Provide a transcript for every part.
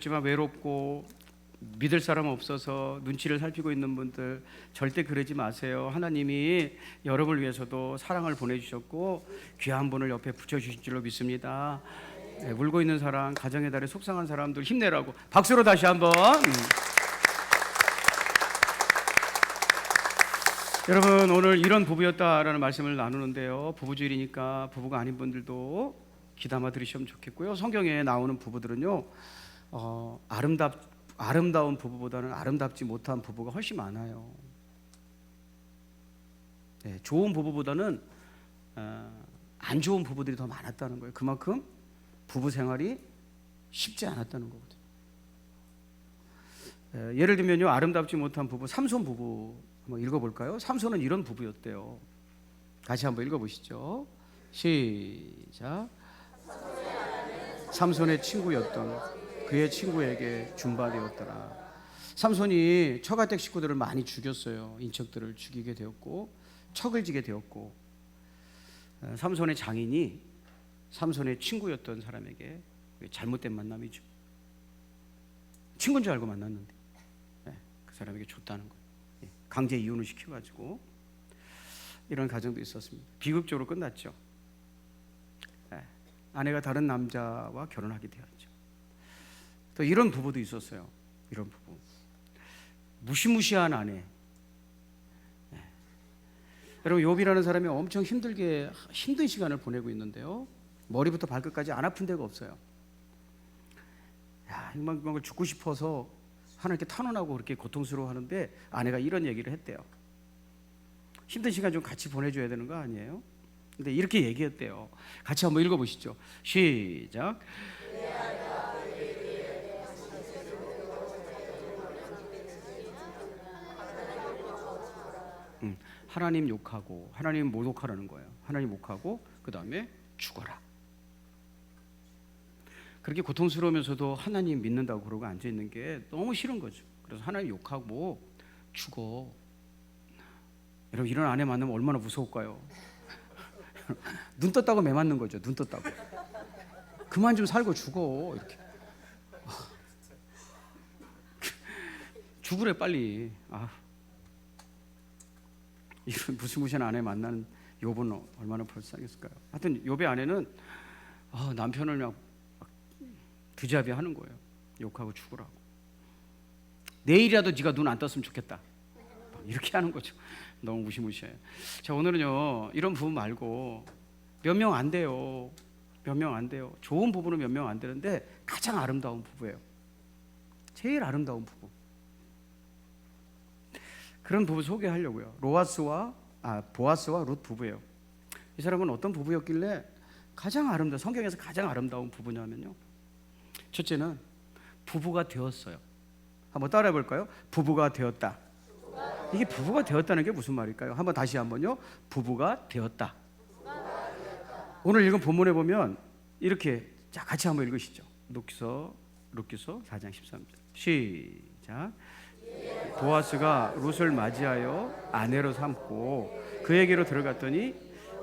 지만 외롭고 믿을 사람 없어서 눈치를 살피고 있는 분들 절대 그러지 마세요. 하나님이 여러분을 위해서도 사랑을 보내주셨고 귀한 분을 옆에 붙여주실 줄로 믿습니다. 네, 울고 있는 사람, 가정의 달에 속상한 사람들 힘내라고 박수로 다시 한번. 여러분, 오늘 이런 부부였다라는 말씀을 나누는데요, 부부주일이니까 부부가 아닌 분들도 귀담아 들으시면 좋겠고요. 성경에 나오는 부부들은요, 아름다운 부부보다는 아름답지 못한 부부가 훨씬 많아요. 네, 좋은 부부보다는 안 좋은 부부들이 더 많았다는 거예요. 그만큼 부부 생활이 쉽지 않았다는 거거든요. 예를 들면요, 아름답지 못한 부부 삼손 부부 한번 읽어볼까요? 삼손은 이런 부부였대요. 다시 한번 읽어보시죠. 시작. 삼손의 친구였던 그의 친구에게 준바되었더라. 삼손이 처가댁 식구들을 많이 죽였어요. 인척들을 죽이게 되었고 척을 지게 되었고, 삼손의 장인이 삼손의 친구였던 사람에게 잘못된 만남이죠. 친구인 줄 알고 만났는데 그 사람에게 줬다는 거예요. 강제 이혼을 시켜가지고 이런 가정도 있었습니다. 비극적으로 끝났죠. 아내가 다른 남자와 결혼하게 되었죠. 또 이런 부부도 있었어요. 이런 부부, 무시무시한 아내. 여러분, 욥이라는 사람이 엄청 힘든 시간을 보내고 있는데요, 머리부터 발끝까지 안 아픈 데가 없어요. 이만큼 죽고 싶어서 하나님께 탄원하고 그렇게 고통스러워하는데 아내가 이런 얘기를 했대요. 힘든 시간 좀 같이 보내줘야 되는 거 아니에요? 근데 이렇게 얘기했대요. 같이 한번 읽어보시죠. 시작. 하나님 욕하고, 하나님 모독하라는 거예요. 하나님 욕하고 그 다음에 죽어라. 그렇게 고통스러우면서도 하나님 믿는다고 그러고 앉아있는 게 너무 싫은 거죠. 그래서 하나님 욕하고 죽어. 여러분, 이런 아내 만나면 얼마나 무서울까요? 눈 떴다고 매 맞는 거죠. 눈 떴다고. 그만 좀 살고 죽어. 이렇게. 죽으래 빨리. 이런 무시무시한 아내 만나는 욥은 얼마나 불쌍했을까요? 하여튼 욥의 아내는 남편을 그냥 두잡이 하는 거예요. 욕하고 죽으라고. 내일이라도 네가 눈 안 떴으면 좋겠다. 이렇게 하는 거죠. 너무 무시무시해요. 자, 오늘은요, 이런 부부 말고 몇 명 안 돼요. 몇 명 안 돼요. 좋은 부부는 몇 명 안 되는데 가장 아름다운 부부예요. 제일 아름다운 부부. 그런 부부 소개하려고요. 보아스와 룻 부부예요. 이 사람은 어떤 부부였길래 성경에서 가장 아름다운 부부냐면요, 첫째는 부부가 되었어요. 한번 따라해 볼까요? 부부가 되었다. 이게 부부가 되었다는 게 무슨 말일까요? 다시 한번요. 부부가 되었다. 오늘 읽은 본문에 보면 이렇게, 자, 같이 한번 읽으시죠. 룻기서 4장 13절 시작. 보아스가 룻을 맞이하여 아내로 삼고 그에게로 들어갔더니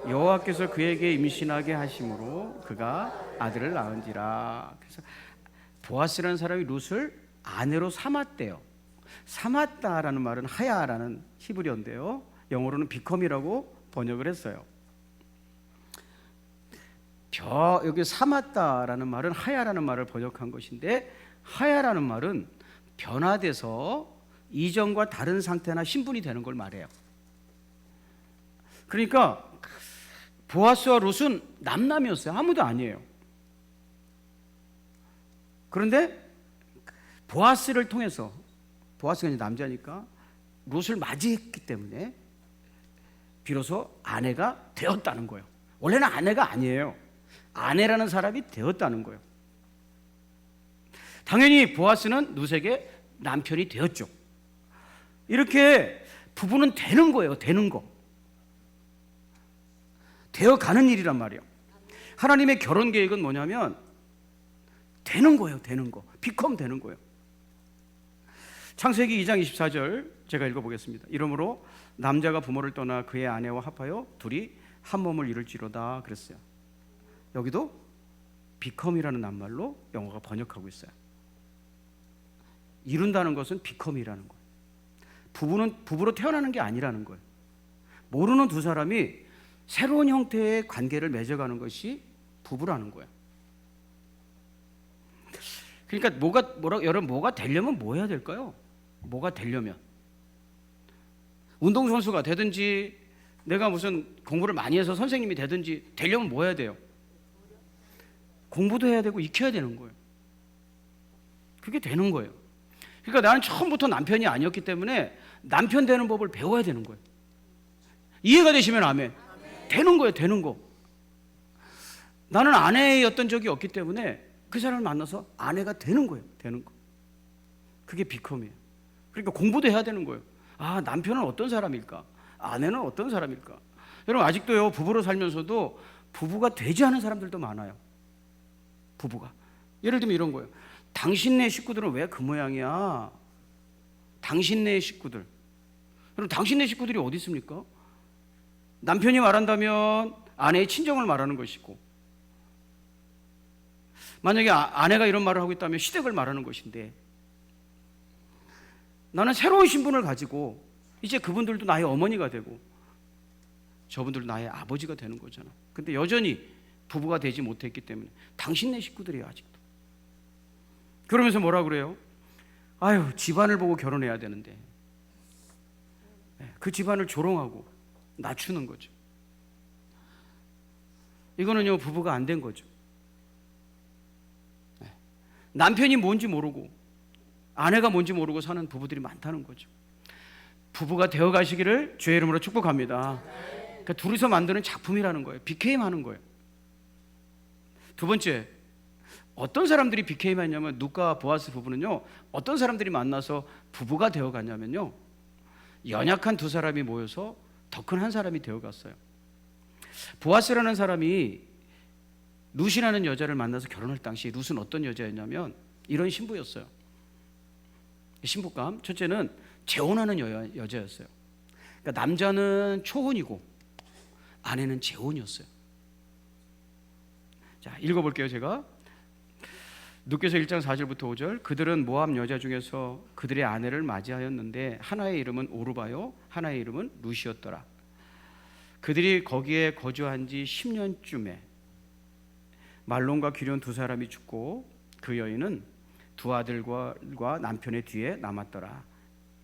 여호와께서 그에게 임신하게 하심으로 그가 아들을 낳은지라. 그래서 보아스라는 사람이 룻을 아내로 삼았대요. 삼았다라는 말은 하야라는 히브리어인데요, 영어로는 비컴이라고 번역을 했어요. 여기 삼았다라는 말은 하야라는 말을 번역한 것인데, 하야라는 말은 변화돼서 이전과 다른 상태나 신분이 되는 걸 말해요. 그러니까 보아스와 룻은 남남이었어요. 아무도 아니에요. 그런데 보아스를 통해서, 보아스가 이제 남자니까 룻을 맞이했기 때문에 비로소 아내가 되었다는 거예요. 원래는 아내가 아니에요. 아내라는 사람이 되었다는 거예요. 당연히 보아스는 룻에게 남편이 되었죠. 이렇게 부부는 되는 거예요. 되는 거. 되어가는 일이란 말이에요. 하나님의 결혼 계획은 뭐냐면 되는 거예요. 되는 거. 비컴 되는 거예요. 창세기 2장 24절 제가 읽어보겠습니다. 이러므로 남자가 부모를 떠나 그의 아내와 합하여 둘이 한 몸을 이룰지로다 그랬어요. 여기도 비컴이라는 낱말로 영어가 번역하고 있어요. 이룬다는 것은 비컴이라는 거예요. 부부는 부부로 태어나는 게 아니라는 거예요. 모르는 두 사람이 새로운 형태의 관계를 맺어가는 것이 부부라는 거예요. 그러니까 여러분 뭐가 되려면 뭐 해야 될까요? 뭐가 되려면 운동선수가 되든지 내가 무슨 공부를 많이 해서 선생님이 되든지 되려면 뭐 해야 돼요? 공부도 해야 되고 익혀야 되는 거예요. 그게 되는 거예요. 그러니까 나는 처음부터 남편이 아니었기 때문에 남편 되는 법을 배워야 되는 거예요. 이해가 되시면 아멘. 되는 거예요. 되는 거. 나는 아내였던 적이 없기 때문에 그 사람을 만나서 아내가 되는 거예요. 되는 거. 그게 비컴이에요. 그러니까 공부도 해야 되는 거예요. 아, 남편은 어떤 사람일까? 아내는 어떤 사람일까? 여러분 아직도요, 부부로 살면서도 부부가 되지 않은 사람들도 많아요. 부부가. 예를 들면 이런 거예요. 당신네 식구들은 왜 그 모양이야? 당신네 식구들. 여러분 당신네 식구들이 어디 있습니까? 남편이 말한다면 아내의 친정을 말하는 것이고, 만약에 아내가 이런 말을 하고 있다면 시댁을 말하는 것인데, 나는 새로운 신분을 가지고 이제 그분들도 나의 어머니가 되고 저분들도 나의 아버지가 되는 거잖아. 근데 여전히 부부가 되지 못했기 때문에 당신네 식구들이에요 아직도. 그러면서 뭐라 그래요? 아유, 집안을 보고 결혼해야 되는데 그 집안을 조롱하고 낮추는 거죠. 이거는요, 부부가 안 된 거죠. 남편이 뭔지 모르고 아내가 뭔지 모르고 사는 부부들이 많다는 거죠. 부부가 되어 가시기를 주의 이름으로 축복합니다. 그러니까 둘이서 만드는 작품이라는 거예요. BKM 하는 거예요. 두 번째, 어떤 사람들이 BKM 했냐면, 룻과 보아스 부부는요, 어떤 사람들이 만나서 부부가 되어 갔냐면요, 연약한 두 사람이 모여서 더 큰 한 사람이 되어 갔어요. 보아스라는 사람이 룻이라는 여자를 만나서 결혼할 당시 룻은 어떤 여자였냐면 이런 신부였어요. 신부감. 첫째는 재혼하는 여자였어요. 그러니까 남자는 초혼이고 아내는 재혼이었어요. 자, 읽어볼게요. 제가 룻께서 1장 4절부터 5절. 그들은 모압 여자 중에서 그들의 아내를 맞이하였는데 하나의 이름은 오르바요 하나의 이름은 룻이었더라. 그들이 거기에 거주한 지 10년쯤에 말론과 기럨 두 사람이 죽고 그 여인은 두 아들과 남편의 뒤에 남았더라.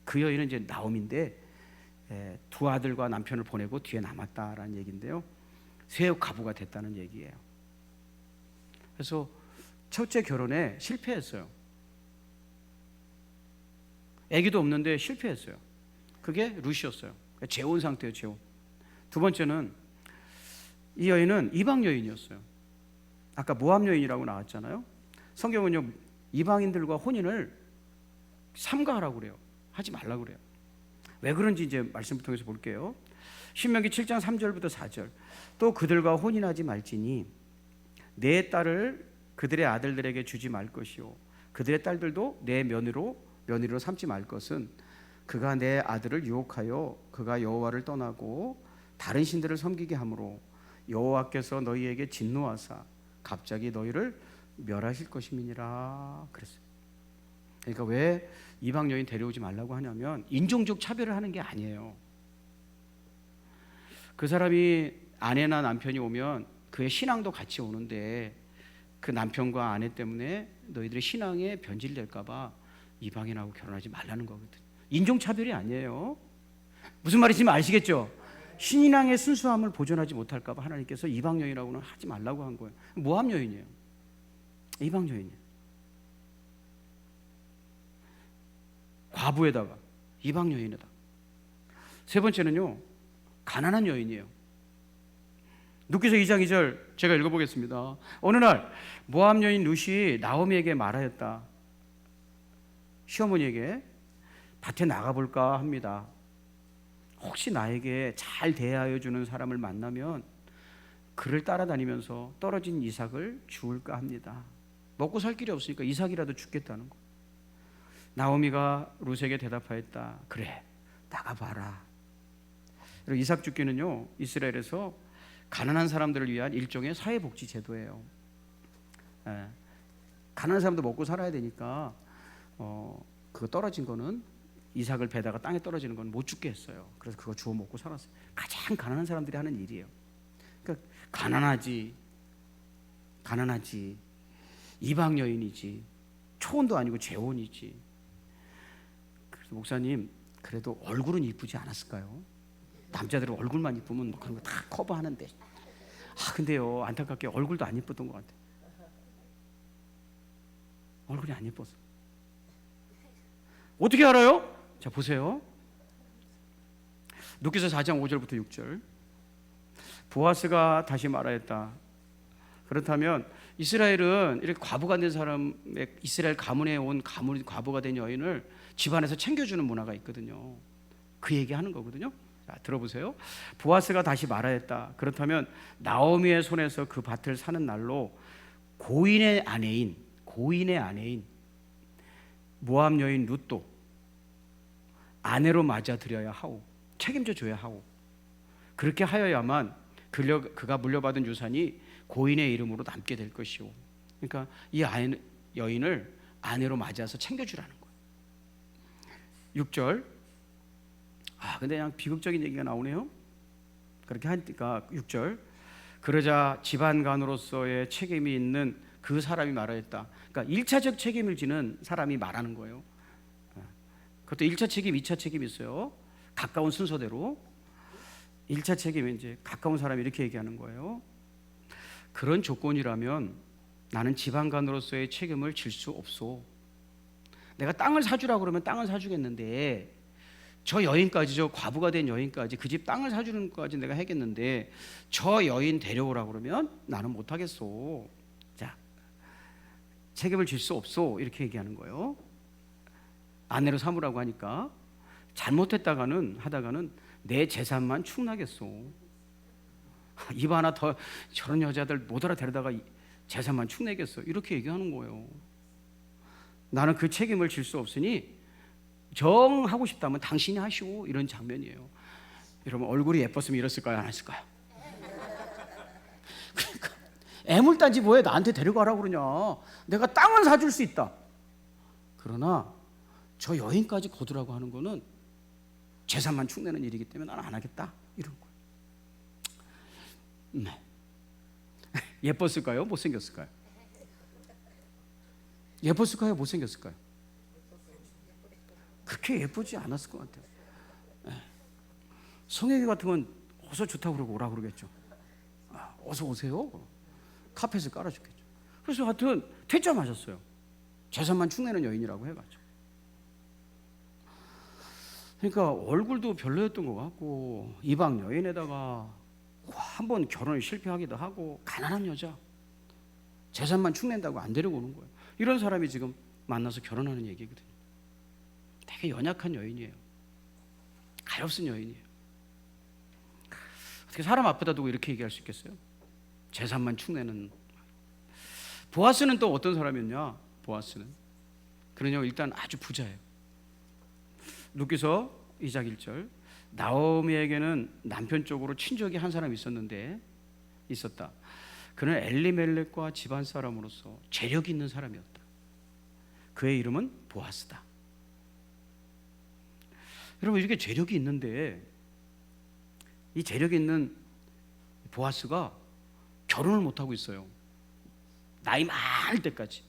그 여인은 이제 나옴인데 두 아들과 남편을 보내고 뒤에 남았다라는 얘기인데요, 새 가부가 됐다는 얘기예요. 그래서 첫째 결혼에 실패했어요. 아기도 없는데 실패했어요. 그게 룻이었어요. 재혼 상태예요. 재혼. 두 번째는 이 여인은 이방 여인이었어요. 아까 모압 여인이라고 나왔잖아요. 성경은요, 이방인들과 혼인을 삼가하라고 그래요. 하지 말라고 그래요. 왜 그런지 이제 말씀을 통해서 볼게요. 신명기 7장 3절부터 4절. 또 그들과 혼인하지 말지니 내 딸을 그들의 아들들에게 주지 말 것이요 그들의 딸들도 내 며느리로 삼지 말 것은 그가 내 아들을 유혹하여 그가 여호와를 떠나고 다른 신들을 섬기게 하므로 여호와께서 너희에게 진노하사 갑자기 너희를 멸하실 것임이니라 그랬어요. 그러니까 왜 이방 여인 데려오지 말라고 하냐면 인종적 차별을 하는 게 아니에요. 그 사람이 아내나 남편이 오면 그의 신앙도 같이 오는데 그 남편과 아내 때문에 너희들의 신앙에 변질될까 봐 이방인하고 결혼하지 말라는 거거든. 인종차별이 아니에요. 무슨 말인지 아시겠죠? 신앙의 순수함을 보존하지 못할까 봐 하나님께서 이방 여인하고는 하지 말라고 한 거예요. 모압 여인이에요. 이방 여인이에요. 과부에다가 이방 여인에다. 세 번째는요, 가난한 여인이에요. 룻기서 2장 2절 제가 읽어보겠습니다. 어느 날 모압 여인 룻이 나오미에게 말하였다. 시어머니에게 밭에 나가볼까 합니다. 혹시 나에게 잘 대하여 주는 사람을 만나면 그를 따라다니면서 떨어진 이삭을 주울까 합니다. 먹고 살 길이 없으니까 이삭이라도 죽겠다는 거. 나오미가 룻에게 대답하였다. 그래, 나가봐라. 이삭 죽기는요, 이스라엘에서 가난한 사람들을 위한 일종의 사회복지 제도예요. 가난한 사람도 먹고 살아야 되니까 그거 떨어진 거는 이삭을 베다가 땅에 떨어지는 건 못 죽게 했어요. 그래서 그거 주워 먹고 살았어요. 가장 가난한 사람들이 하는 일이에요. 그러니까 가난하지, 이방 여인이지, 초혼도 아니고 재혼이지. 그래서 목사님, 그래도 얼굴은 이쁘지 않았을까요? 남자들은 얼굴만 이쁘면 뭐 그런 거 다 커버하는데. 근데요, 안타깝게 얼굴도 안 이뻤던 것 같아요. 얼굴이 안 예뻐서. 어떻게 알아요? 자, 보세요. 룻기서 4장 5절부터 6절. 보아스가 다시 말하였다. 그렇다면 이스라엘은 이렇게 과부가 된 사람의, 이스라엘 가문에 온 과부가 된 여인을 집안에서 챙겨주는 문화가 있거든요. 그 얘기하는 거거든요. 자, 들어보세요. 보아스가 다시 말하였다. 그렇다면 나오미의 손에서 그 밭을 사는 날로 고인의 아내인 모압 여인 룻도 아내로 맞아들여야 하오. 책임져 줘야 하오. 그렇게 하여야만 그가 물려받은 유산이 고인의 이름으로 남게 될 것이오. 그러니까 이 여인을 아내로 맞아서 챙겨주라는 거예요. 6절. 근데 그냥 비극적인 얘기가 나오네요. 그렇게 하니까 6절. 그러자 집안간으로서의 책임이 있는 그 사람이 말하였다. 그러니까 1차적 책임을 지는 사람이 말하는 거예요. 그것도 1차 책임, 2차 책임이 있어요. 가까운 순서대로. 1차 책임은 이제 가까운 사람이 이렇게 얘기하는 거예요. 그런 조건이라면 나는 집안간으로서의 책임을 질 수 없소. 내가 땅을 사주라고 그러면 땅을 사주겠는데, 저 여인까지, 저 과부가 된 여인까지 그 집 땅을 사주는 것까지 내가 하겠는데, 저 여인 데려오라고 그러면 나는 못하겠소. 자, 책임을 질 수 없소. 이렇게 얘기하는 거예요. 아내로 삼으라고 하니까 잘못했다가는 하다가는 내 재산만 축나겠소. 입 하나 더 저런 여자들 못 알아 데려다가 재산만 축내겠어. 이렇게 얘기하는 거예요. 나는 그 책임을 질 수 없으니 정 하고 싶다면 당신이 하시오. 이런 장면이에요. 여러분, 얼굴이 예뻤으면 이랬을까요? 안 했을까요? 그러니까 애물단지 뭐해 나한테 데려가라고 그러냐. 내가 땅은 사줄 수 있다. 그러나 저 여인까지 거두라고 하는 거는 재산만 축내는 일이기 때문에 나는 안 하겠다. 이런 거예요. 네. 예뻤을까요? 못생겼을까요? 예뻤을까요? 못생겼을까요? 그렇게 예쁘지 않았을 것 같아요. 네. 성혜기 같으면 어서 좋다고 그러고 오라고 그러겠죠. 어서 오세요. 카펫을 깔아줬겠죠. 그래서 하여튼 퇴짜 맞았어요. 재산만 축내는 여인이라고 해가지고. 그러니까 얼굴도 별로였던 것 같고, 이방 여인에다가 한번 결혼을 실패하기도 하고, 가난한 여자, 재산만 축낸다고 안 데려오는 거예요. 이런 사람이 지금 만나서 결혼하는 얘기거든요. 되게 연약한 여인이에요. 가엾은 여인이에요. 어떻게 사람 앞에다 두고 이렇게 얘기할 수 있겠어요? 재산만 축내는. 보아스는 또 어떤 사람이었냐? 보아스는 그러냐, 일단 아주 부자예요. 룻기서 2장 1절. 나오미에게는 남편 쪽으로 친족이 한 사람이 있었다. 그는 엘리멜렉과 집안 사람으로서 재력이 있는 사람이었다. 그의 이름은 보아스다. 여러분, 이렇게 재력이 있는데 이 재력이 있는 보아스가 결혼을 못하고 있어요. 나이 많을 때까지.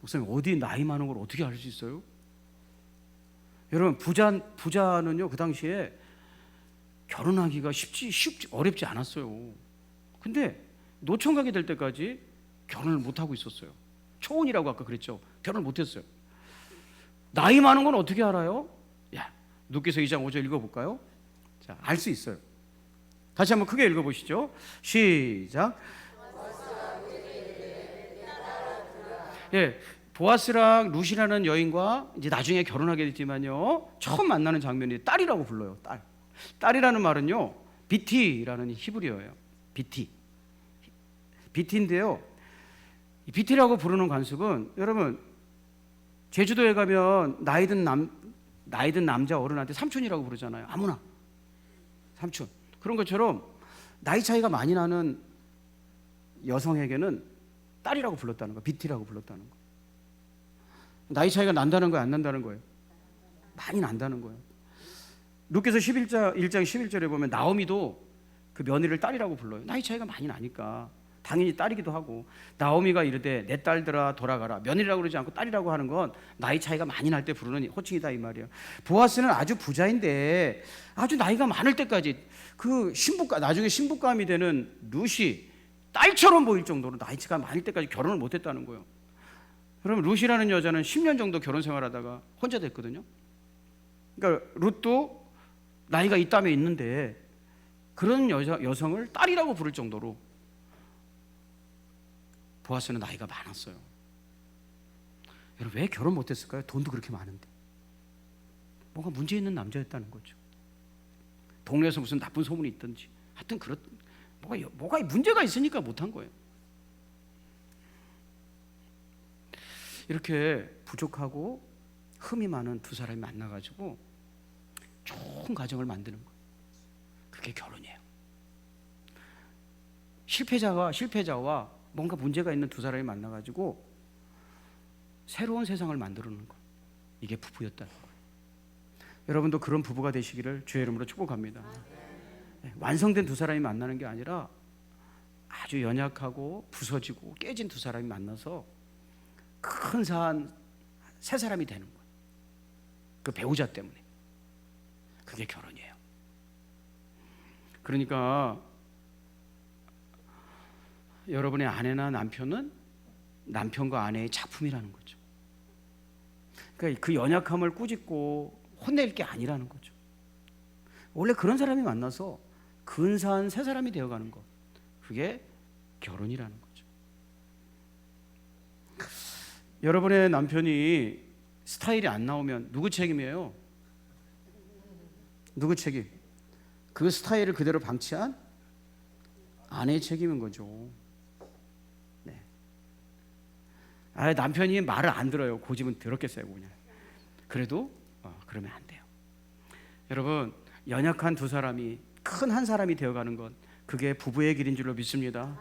목사님, 어디 나이 많은 걸 어떻게 알 수 있어요? 여러분, 부자는요, 그 당시에 결혼하기가 어렵지 않았어요. 근데 노총각이 될 때까지 결혼을 못하고 있었어요. 초혼이라고 아까 그랬죠. 결혼을 못했어요. 나이 많은 건 어떻게 알아요? 룻기서 2장 5절 읽어볼까요? 자, 알 수 있어요. 다시 한번 크게 읽어보시죠. 시작. 보아스랑 룻이라는 여인과 이제 나중에 결혼하게 됐지만요, 처음 만나는 장면이 딸이라고 불러요. 딸이라는 말은요, 비티라는 히브리어예요. 비티인데요, 비티라고 부르는 관습은, 여러분, 제주도에 가면 나이든 남자 어른한테 삼촌이라고 부르잖아요. 아무나 삼촌. 그런 것처럼 나이 차이가 많이 나는 여성에게는 딸이라고 불렀다는 거, 비티라고 불렀다는 거. 나이 차이가 난다는 거예요, 안 난다는 거예요? 많이 난다는 거예요. 룻기서 1장 11절에 보면 나오미도 그 며느리를 딸이라고 불러요. 나이 차이가 많이 나니까 당연히 딸이기도 하고, 나오미가 이르되 내 딸들아 돌아가라. 며느리라고 그러지 않고 딸이라고 하는 건 나이 차이가 많이 날 때 부르는 호칭이다 이 말이에요. 보아스는 아주 부자인데 아주 나이가 많을 때까지 그 신부가 나중에 신부감이 되는 룻이 딸처럼 보일 정도로 나이 차이가 많을 때까지 결혼을 못했다는 거예요. 그럼 룻이라는 여자는 10년 정도 결혼 생활하다가 혼자 됐거든요. 그러니까 룻도 나이가 이따에 있는데 그런 여성을 딸이라고 부를 정도로 보아스는 나이가 많았어요. 여러분 왜 결혼 못했을까요? 돈도 그렇게 많은데. 뭔가 문제 있는 남자였다는 거죠. 동네에서 무슨 나쁜 소문이 있든지 하여튼 뭐가 문제가 있으니까 못한 거예요. 이렇게 부족하고 흠이 많은 두 사람이 만나가지고 좋은 가정을 만드는 거예요. 그게 결혼이에요. 실패자와 뭔가 문제가 있는 두 사람이 만나가지고 새로운 세상을 만들어 놓는 거예요. 이게 부부였다는 거예요. 여러분도 그런 부부가 되시기를 주의 이름으로 축복합니다. 완성된 두 사람이 만나는 게 아니라 아주 연약하고 부서지고 깨진 두 사람이 만나서 근사한 새 사람이 되는 거예요. 그 배우자 때문에. 그게 결혼이에요. 그러니까 여러분의 아내나 남편은 남편과 아내의 작품이라는 거죠. 그러니까 그 연약함을 꾸짖고 혼낼 게 아니라는 거죠. 원래 그런 사람이 만나서 근사한 새 사람이 되어가는 것, 그게 결혼이라는 거죠. 여러분의 남편이 스타일이 안 나오면 누구 책임이에요? 누구 책임? 그 스타일을 그대로 방치한 아내의 책임인 거죠. 네. 남편이 말을 안 들어요. 고집은 더럽겠어요, 그냥. 그래도 그러면 안 돼요. 여러분, 연약한 두 사람이 큰 한 사람이 되어가는 건 그게 부부의 길인 줄로 믿습니다.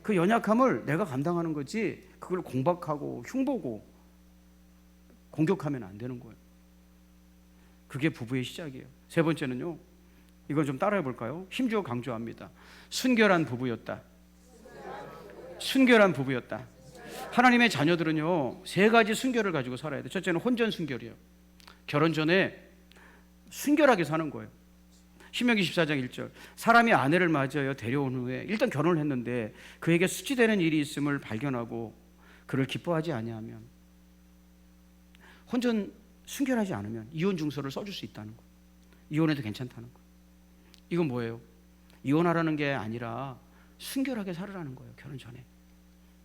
그 연약함을 내가 감당하는 거지 그걸 공박하고 흉보고 공격하면 안 되는 거예요. 그게 부부의 시작이에요. 세 번째는요, 이건 좀 따라해 볼까요? 힘주어 강조합니다. 순결한 부부였다. 순결한 부부였다. 하나님의 자녀들은요, 세 가지 순결을 가지고 살아야 돼요. 첫째는 혼전 순결이에요. 결혼 전에 순결하게 사는 거예요. 신명기 14장 1절, 사람이 아내를 맞이하여 데려온 후에 일단 결혼을 했는데 그에게 수치되는 일이 있음을 발견하고 그를 기뻐하지 아니하면, 혼전 순결하지 않으면 이혼 증서를 써줄 수 있다는 거예요. 이혼해도 괜찮다는 거예요. 이건 뭐예요? 이혼하라는 게 아니라 순결하게 살으라는 거예요. 결혼 전에.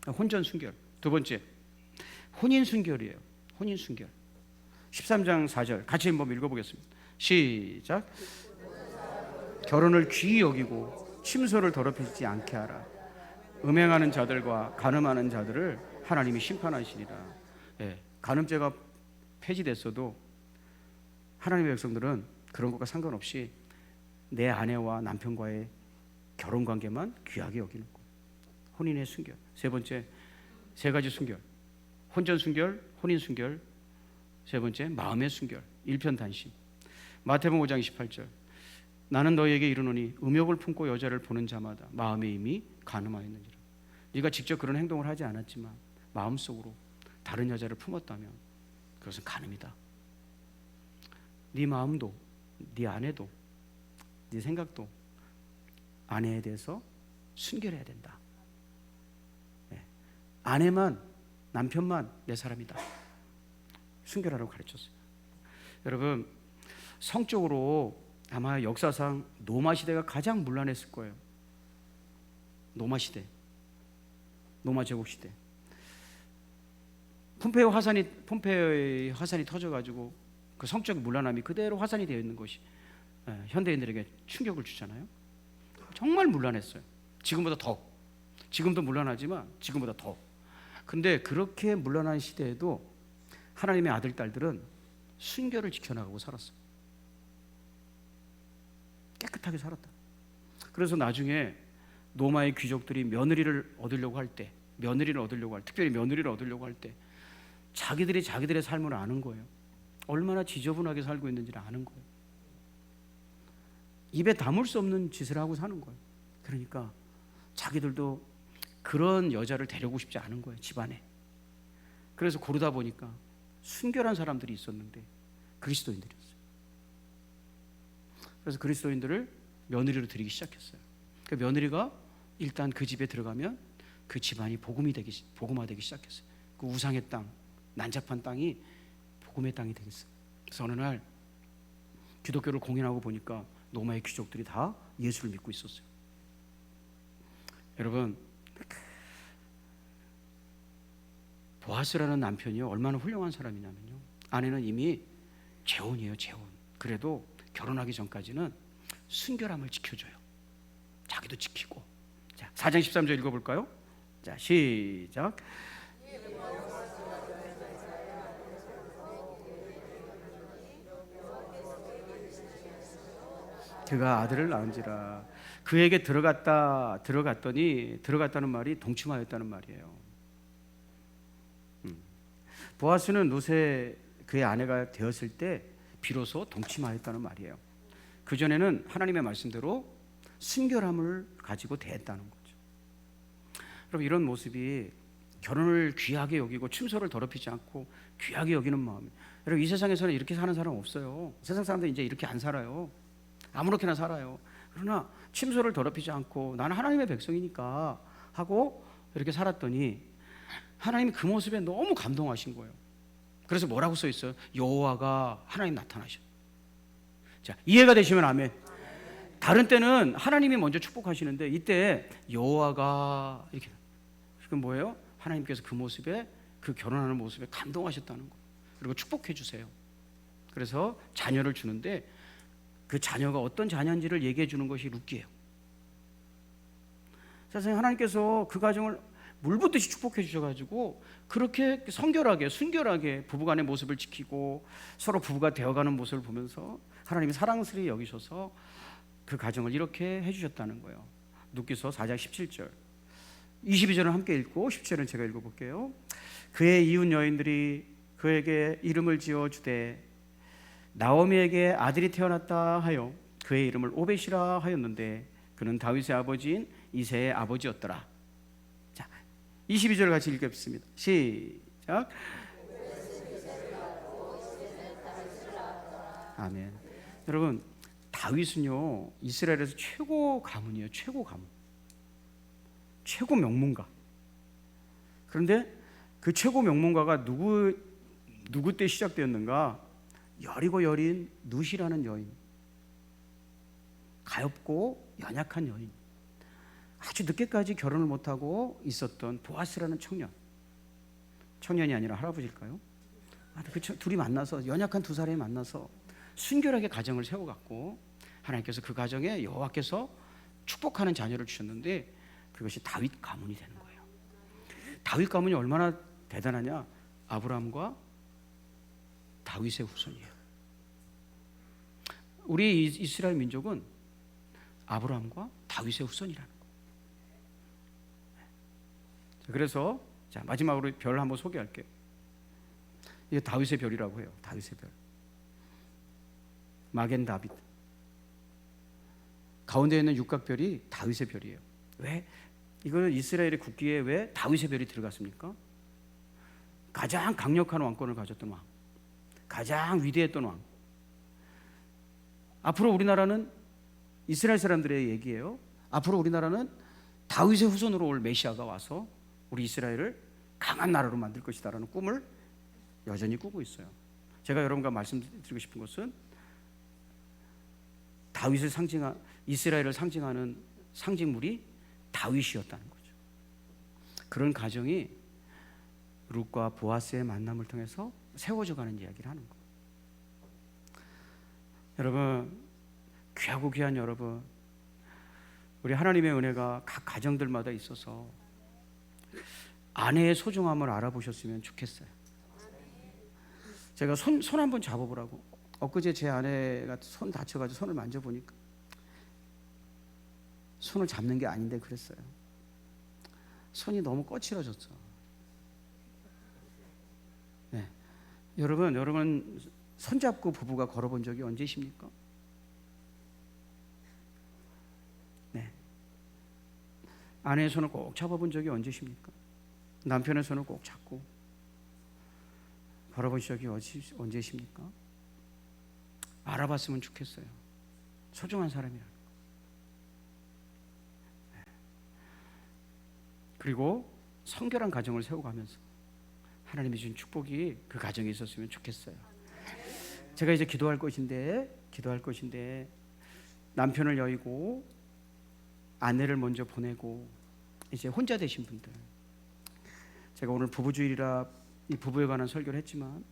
혼전 순결. 두 번째, 혼인 순결이에요. 혼인 순결. 13장 4절 같이 한번 읽어보겠습니다. 시작. 결혼을 귀히 여기고 침소를 더럽히지 않게 하라. 음행하는 자들과 간음하는 자들을 하나님이 심판하시리라. 간음죄가 폐지됐어도 하나님의 백성들은 그런 것과 상관없이 내 아내와 남편과의 결혼관계만 귀하게 여기는 거예요. 혼인의 순결. 세 번째, 세 가지 순결. 혼전 순결, 혼인 순결. 세 번째, 마음의 순결. 일편단심. 마태복음 5장 28절, 나는 너희에게 이르노니 음욕을 품고 여자를 보는 자마다 마음에 이미 간음하였느니라. 네가 직접 그런 행동을 하지 않았지만 마음속으로 다른 여자를 품었다면 그것은 간음이다. 네 마음도, 네 아내도, 네 생각도 아내에 대해서 순결해야 된다. 아내만, 남편만 내 사람이다. 순결하라고 가르쳤어요. 여러분, 성적으로 아마 역사상 노마 시대가 가장 문란했을 거예요. 노마 시대, 노마 제국 시대. 폼페이오의 화산이 터져가지고 그 성적 문란함이 그대로 화산이 되어 있는 것이 현대인들에게 충격을 주잖아요. 정말 문란했어요. 지금보다 더. 지금도 문란하지만 지금보다 더. 근데 그렇게 문란한 시대에도 하나님의 아들, 딸들은 순결을 지켜나가고 살았어요. 깨끗하게 살았다. 그래서 나중에 노마의 귀족들이 며느리를 얻으려고 할 때, 특별히 며느리를 얻으려고 할 때 자기들이 자기들의 삶을 아는 거예요. 얼마나 지저분하게 살고 있는지를 아는 거예요. 입에 담을 수 없는 짓을 하고 사는 거예요. 그러니까 자기들도 그런 여자를 데려오고 싶지 않은 거예요, 집안에. 그래서 고르다 보니까 순결한 사람들이 있었는데 그리스도인들이었어요. 그래서 그리스도인들을 며느리로 들이기 시작했어요. 그 며느리가 일단 그 집에 들어가면 그 집안이 복음화되기 시작했어요. 그 우상의 땅, 난잡한 땅이 복음의 땅이 되겠어요. 그래서 어느 날 기독교를 공인하고 보니까 로마의 귀족들이 다 예수를 믿고 있었어요. 여러분, 보아스라는 남편이요 얼마나 훌륭한 사람이냐면요, 아내는 이미 재혼이에요, 재혼. 그래도 결혼하기 전까지는 순결함을 지켜줘요. 자기도 지키고. 자, 4장 13절 읽어볼까요? 자, 시작. 그가 아들을 낳은지라. 그에게 들어갔다는 말이 동침하였다는 말이에요. 보아스는 룻의 그의 아내가 되었을 때 비로소 동침하였다는 말이에요. 그전에는 하나님의 말씀대로 순결함을 가지고 대했다는 거죠. 여러분, 이런 모습이 결혼을 귀하게 여기고 침소를 더럽히지 않고 귀하게 여기는 마음. 여러분, 이 세상에서는 이렇게 사는 사람 없어요. 세상 사람들 이제 이렇게 안 살아요. 아무렇게나 살아요. 그러나 침소를 더럽히지 않고 나는 하나님의 백성이니까 하고 이렇게 살았더니 하나님이 그 모습에 너무 감동하신 거예요. 그래서 뭐라고 써 있어요? 여호와가 하나님 나타나셔. 자, 이해가 되시면 아멘. 다른 때는 하나님이 먼저 축복하시는데 이때 여호와가 이렇게. 그건 뭐예요? 하나님께서 그 모습에, 그 결혼하는 모습에 감동하셨다는 거. 그리고 축복해 주세요. 그래서 자녀를 주는데 그 자녀가 어떤 자녀인지를 얘기해 주는 것이 룻기예요. 세상에 하나님께서 그 가정을 물붓듯이 축복해 주셔가지고 그렇게 성결하게 순결하게 부부간의 모습을 지키고 서로 부부가 되어가는 모습을 보면서 하나님이 사랑스레 여기셔서 그 가정을 이렇게 해주셨다는 거예요. 룻기서 4장 17절 22절은 함께 읽고 17절은 제가 읽어볼게요. 그의 이웃 여인들이 그에게 이름을 지어주되 나오미에게 아들이 태어났다 하여 그의 이름을 오벳이라 하였는데 그는 다윗의 아버지인 이새의 아버지였더라. 자, 22절 같이 읽겠습니다. 시작. 아멘. 여러분, 다윗은요 이스라엘에서 최고 가문이에요. 최고 가문, 최고 명문가. 그런데 그 최고 명문가가 누구 때 시작되었는가? 여리고 여린 룻이라는 여인, 가엾고 연약한 여인, 아주 늦게까지 결혼을 못하고 있었던 보아스라는 청년이 아니라 할아버지일까요? 그 둘이 만나서, 연약한 두 사람이 만나서 순결하게 가정을 세워갔고 하나님께서 그 가정에 여호와께서 축복하는 자녀를 주셨는데 그것이 다윗 가문이 되는 거예요. 다윗 가문이 얼마나 대단하냐? 아브라함과 다윗의 후손이에요. 우리 이스라엘 민족은 아브라함과 다윗의 후손이라는 거예요. 그래서 자, 마지막으로 별 한번 소개할게요. 이게 다윗의 별이라고 해요. 다윗의 별. 마겐 다빗. 가운데 있는 육각별이 다윗의 별이에요. 왜? 이거는 이스라엘의 국기에 왜 다윗의 별이 들어갔습니까? 가장 강력한 왕권을 가졌던 왕, 가장 위대했던 왕. 앞으로 우리나라는 이스라엘 사람들의 얘기예요. 앞으로 우리나라는 다윗의 후손으로 올 메시아가 와서 우리 이스라엘을 강한 나라로 만들 것이다라는 꿈을 여전히 꾸고 있어요. 제가 여러분과 말씀드리고 싶은 것은 다윗을 이스라엘을 상징하는 상징물이 다윗이었다는 거죠. 그런 가정이 룻과 보아스의 만남을 통해서 세워져가는 이야기를 하는 거예요. 여러분, 귀하고 귀한 여러분, 우리 하나님의 은혜가 각 가정들마다 있어서 아내의 소중함을 알아보셨으면 좋겠어요. 제가 손 한번 잡아보라고. 엊그제 제 아내가 손 다쳐가지고 손을 만져보니까 손을 잡는 게 아닌데 그랬어요. 손이 너무 거칠어졌어. 여러분 손잡고 부부가 걸어본 적이 언제십니까? 네. 아내의 손을 꼭 잡아본 적이 언제십니까? 남편의 손을 꼭 잡고 걸어본 적이 언제십니까? 알아봤으면 좋겠어요. 소중한 사람이라는 거. 그리고 성결한 가정을 세워가면서 하나님이 주신 축복이 그 가정에 있었으면 좋겠어요. 제가 이제 기도할 것인데 남편을 여의고 아내를 먼저 보내고 이제 혼자 되신 분들, 제가 오늘 부부주일이라 이 부부에 관한 설교를 했지만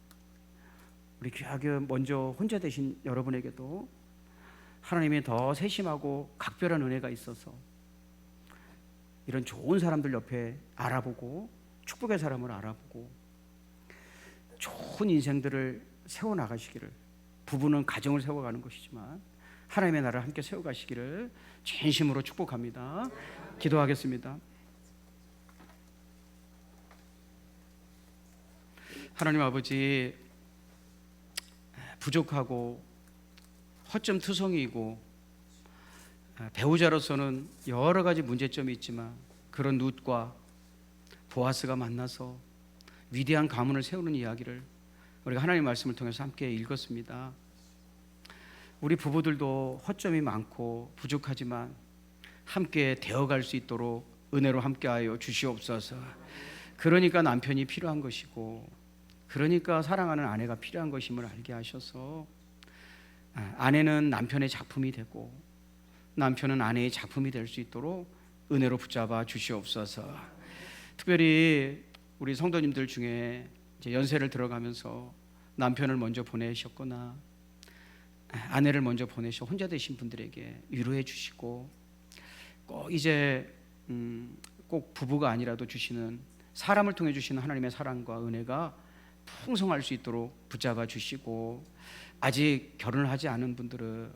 우리 귀하게 먼저 혼자 되신 여러분에게도 하나님이 더 세심하고 각별한 은혜가 있어서 이런 좋은 사람들 옆에 알아보고 축복의 사람을 알아보고 좋은 인생들을 세워나가시기를, 부부는 가정을 세워가는 것이지만 하나님의 나라를 함께 세워가시기를 진심으로 축복합니다. 기도하겠습니다. 하나님 아버지, 부족하고 허점투성이이고 배우자로서는 여러 가지 문제점이 있지만 그런 룻과 보아스가 만나서 위대한 가문을 세우는 이야기를 우리가 하나님의 말씀을 통해서 함께 읽었습니다. 우리 부부들도 허점이 많고 부족하지만 함께 되어갈 수 있도록 은혜로 함께하여 주시옵소서. 그러니까 남편이 필요한 것이고, 그러니까 사랑하는 아내가 필요한 것임을 알게 하셔서 아내는 남편의 작품이 되고 남편은 아내의 작품이 될 수 있도록 은혜로 붙잡아 주시옵소서. 특별히 우리 성도님들 중에 이제 연세를 들어가면서 남편을 먼저 보내셨거나 아내를 먼저 보내셔 혼자 되신 분들에게 위로해 주시고, 꼭 이제 꼭 부부가 아니라도 주시는, 사람을 통해 주시는 하나님의 사랑과 은혜가 풍성할 수 있도록 붙잡아 주시고, 아직 결혼을 하지 않은 분들은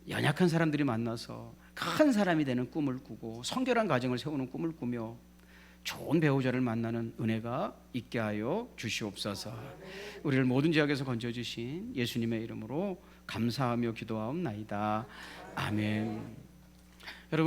연약한 사람들이 만나서 큰 사람이 되는 꿈을 꾸고 성결한 가정을 세우는 꿈을 꾸며 좋은 배우자를 만나는 은혜가 있게 하여 주시옵소서. 우리를 모든 죄악에서 건져주신 예수님의 이름으로 감사하며 기도하옵나이다. 아멘. 여러분